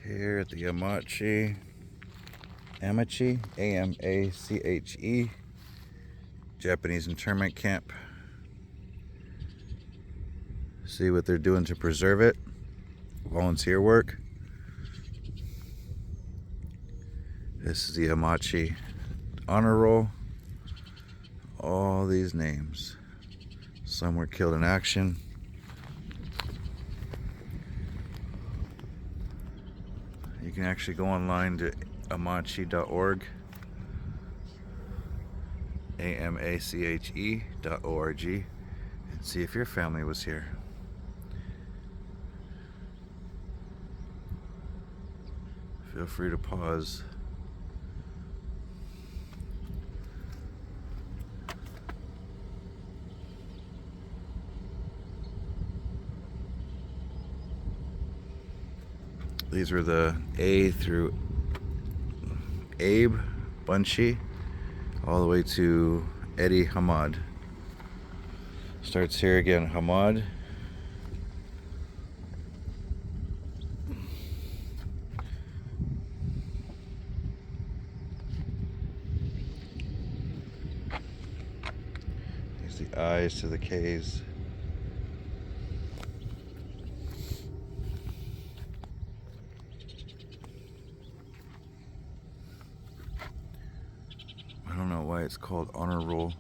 Here at the Amache, Amache, Japanese internment camp. See what they're doing to preserve it. Volunteer work. This is the Amache honor roll. All these names. Some were killed in action. You can actually go online to amache.org, amache.org, and see if your family was here. Feel free to pause. These were the A through Abe Bunchi, all the way to Eddie Hamad. Starts here again, Hamad. Here's the I's to the K's. I don't know why it's called honor roll.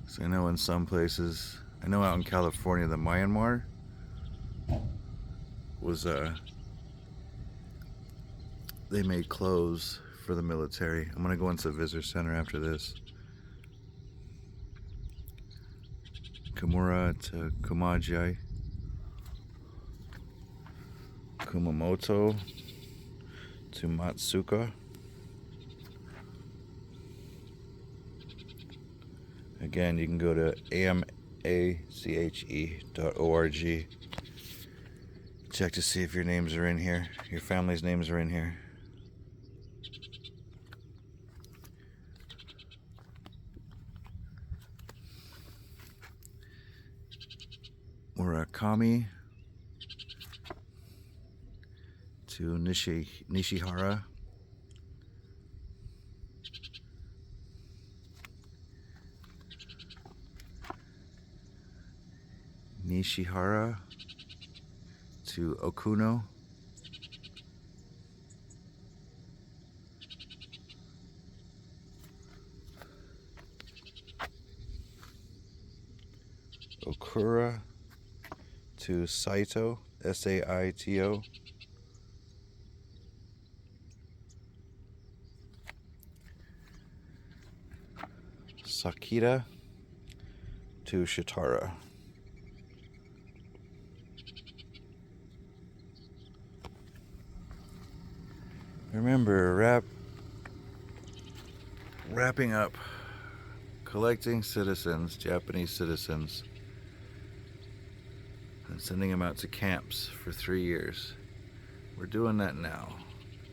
So I know in some places, I know out in California, the Myanmar was they made clothes for the military. I'm gonna go into the visitor center after this. Kimura to Kumajai, Kumamoto to Matsuka. Again, you can go to amache.org. Check to see if your names are in here, your family's names are in here. Murakami to Nishihara. Nishihara to Okuno. Okura to Saito, Saito. Sakita to Shitara. Remember, wrapping up, collecting citizens, Japanese citizens, and sending them out to camps for 3 years. We're doing that now.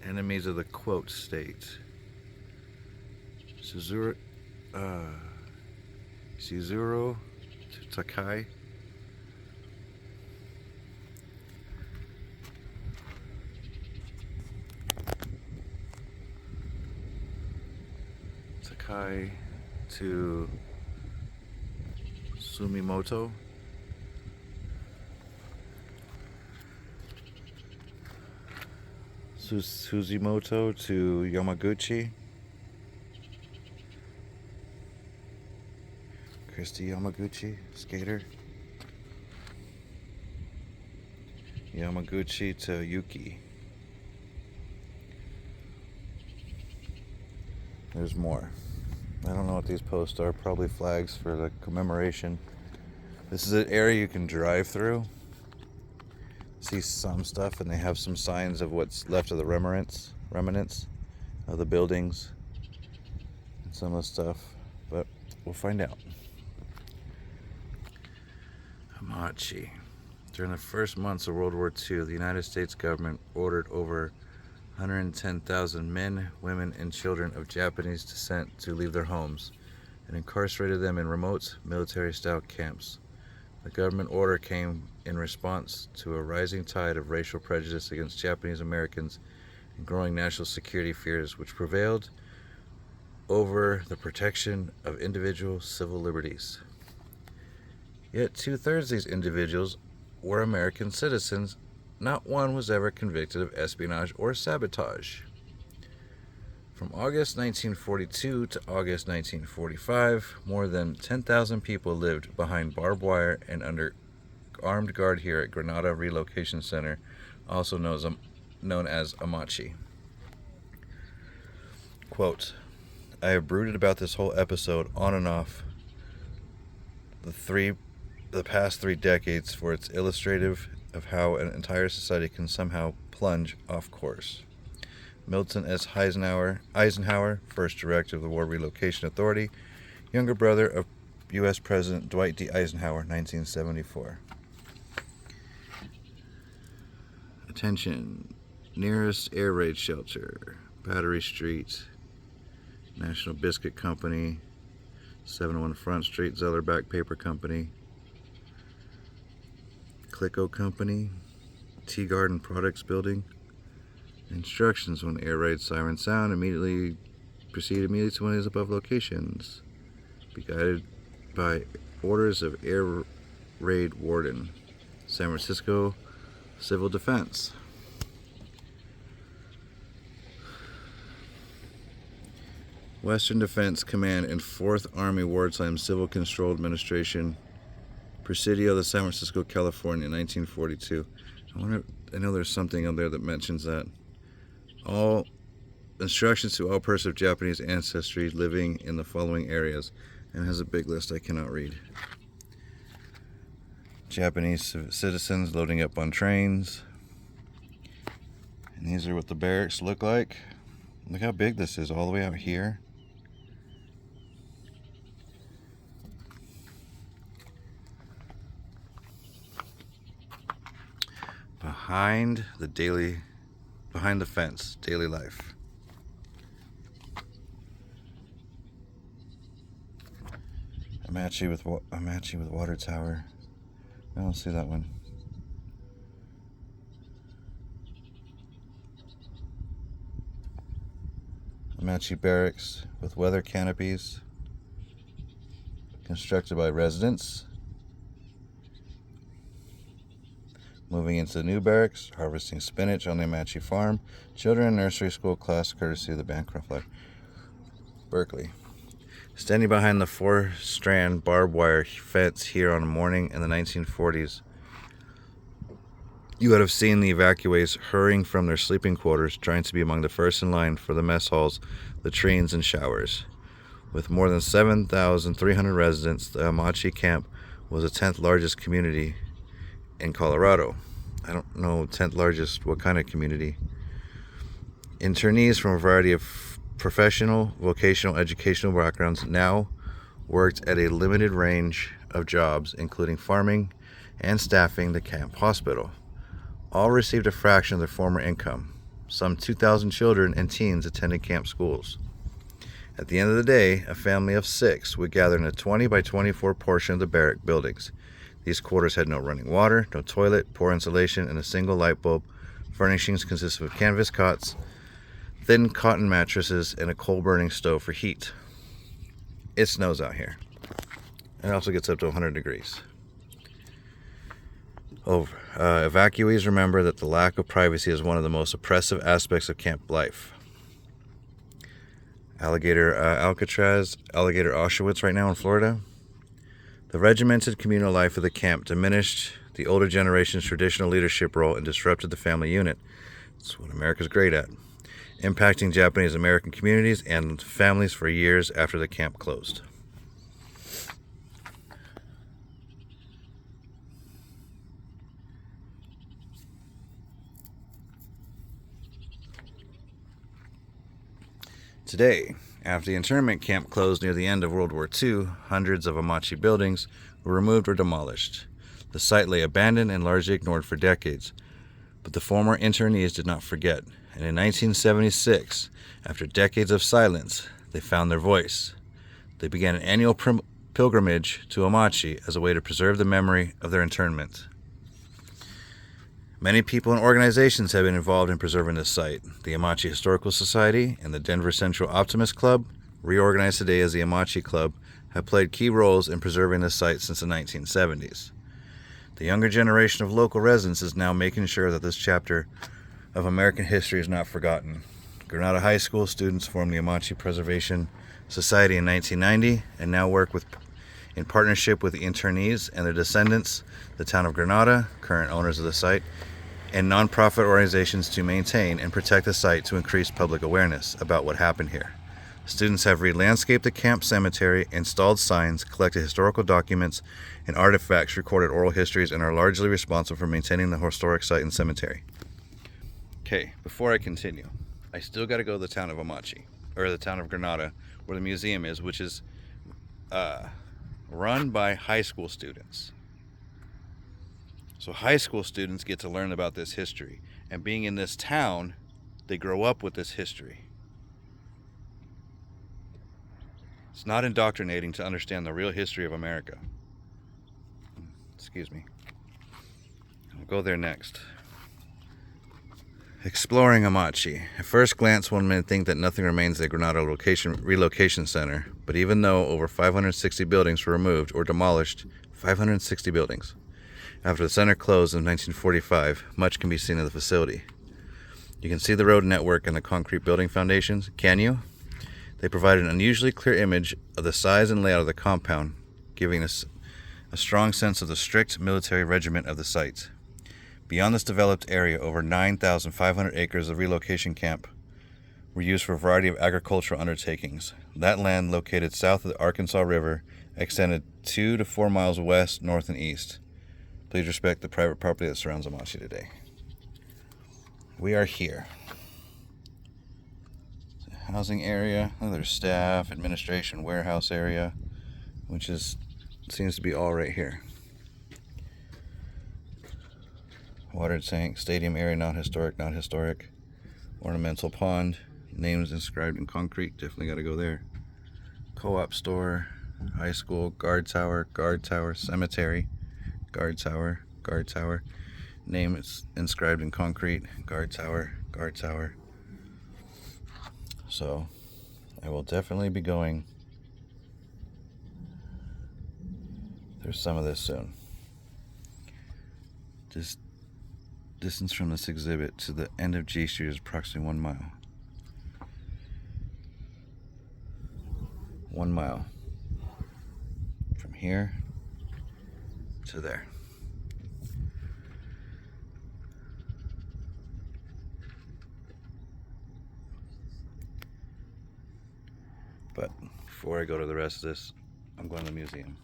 Enemies of the quote state. Shizuru to Takai. Takai to Sumimoto. Suzimoto to Yamaguchi. Christy Yamaguchi, skater. Yamaguchi to Yuki. There's more. I don't know what these posts are, probably flags for the commemoration. This is an area you can drive through. See some stuff, and they have some signs of what's left of the remnants of the buildings and some of the stuff, but we'll find out. Amache. During the first months of World War II, the United States government ordered over 110,000 men, women, and children of Japanese descent to leave their homes and incarcerated them in remote military-style camps. The government order came in response to a rising tide of racial prejudice against Japanese Americans and growing national security fears which prevailed over the protection of individual civil liberties. Yet 2/3 of these individuals were American citizens. Not one was ever convicted of espionage or sabotage. From August 1942 to August 1945, more than 10,000 people lived behind barbed wire and under armed guard here at Grenada Relocation Center, also known as Amache. Quote, I have brooded about this whole episode on and off the past 3 decades for it's illustrative of how an entire society can somehow plunge off course. Milton S. Eisenhower, first director of the War Relocation Authority, younger brother of U.S. President Dwight D. Eisenhower, 1974. Attention, nearest air raid shelter, Battery Street, National Biscuit Company, 701 Front Street, Zellerback Paper Company, Clicco Company, Tea Garden Products Building. Instructions: when air raid sirens sound, proceed immediately to one of these above locations. Be guided by orders of Air Raid Warden, San Francisco Civil Defense. Western Defense Command and 4th Army Wartime Civil Control Administration, Presidio de San Francisco, California, 1942. I know there's something on there that mentions that. All instructions to all persons of Japanese ancestry living in the following areas, and has a big list I cannot read. Japanese citizens loading up on trains. And these are what the barracks look like. Look how big this is, all the way out here. Behind the fence, daily life. Amache with water tower. I don't see that one. Amache barracks with weather canopies, constructed by residents. Moving into the new barracks, harvesting spinach on the Amache farm. Children in nursery school class, courtesy of the Bancroft Life. Berkeley. Standing behind the 4-strand barbed wire fence here on a morning in the 1940s, you would have seen the evacuees hurrying from their sleeping quarters, trying to be among the first in line for the mess halls, latrines, and showers. With more than 7,300 residents, the Amache camp was the 10th largest community in Colorado. I don't know 10th largest, what kind of community. Internees from a variety of professional, vocational, educational backgrounds now worked at a limited range of jobs, including farming and staffing the camp hospital. All received a fraction of their former income. Some 2,000 children and teens attended camp schools. At the end of the day, a family of 6 would gather in a 20 by 24 portion of the barrack buildings. These quarters had no running water, no toilet, poor insulation, and a single light bulb. Furnishings consisted of canvas cots, thin cotton mattresses, and a coal-burning stove for heat. It snows out here. It also gets up to 100 degrees. Evacuees remember that the lack of privacy is one of the most oppressive aspects of camp life. Alligator Alcatraz, Alligator Auschwitz right now in Florida. The regimented communal life of the camp diminished the older generation's traditional leadership role and disrupted the family unit. That's what America's great at. Impacting Japanese American communities and families for years after the camp closed. Today, after the internment camp closed near the end of World War II, hundreds of Amache buildings were removed or demolished. The site lay abandoned and largely ignored for decades. But the former internees did not forget, and in 1976, after decades of silence, they found their voice. They began an annual pilgrimage to Amache as a way to preserve the memory of their internment. Many people and organizations have been involved in preserving this site. The Amache Historical Society and the Denver Central Optimist Club, reorganized today as the Amache Club, have played key roles in preserving this site since the 1970s. The younger generation of local residents is now making sure that this chapter of American history is not forgotten. Granada High School students formed the Amache Preservation Society in 1990 and now work in partnership with the internees and their descendants, the town of Granada, current owners of the site, and nonprofit organizations to maintain and protect the site to increase public awareness about what happened here. Students have re-landscaped the camp cemetery, installed signs, collected historical documents and artifacts, recorded oral histories, and are largely responsible for maintaining the historic site and cemetery. Okay, before I continue, I still got to go to the town of Amache, or the town of Granada, where the museum is, which is run by high school students. So high school students get to learn about this history, and being in this town, they grow up with this history. It's not indoctrinating to understand the real history of America. Excuse me. I'll go there next. Exploring Amache. At first glance, one may think that nothing remains at Granada Relocation Center, but even though over 560 buildings were removed or demolished, 560 buildings, after the center closed in 1945, much can be seen of the facility. You can see the road network and the concrete building foundations, can you? They provide an unusually clear image of the size and layout of the compound, giving us a strong sense of the strict military regiment of the site. Beyond this developed area, over 9,500 acres of relocation camp were used for a variety of agricultural undertakings. That land, located south of the Arkansas River, extended 2 to 4 miles west, north, and east. Please respect the private property that surrounds Amache today. We are here. Housing area, there's staff, administration, warehouse area, which seems to be all right here. Water tank, stadium area, not historic, not historic. Ornamental pond, names inscribed in concrete, definitely got to go there. Co-op store, high school, guard tower, cemetery, guard tower. Name is inscribed in concrete, guard tower. So, I will definitely be going through some of this soon. Just distance from this exhibit to the end of G Street is approximately 1 mile. 1 mile. From here to there. But before I go to the rest of this, I'm going to the museum.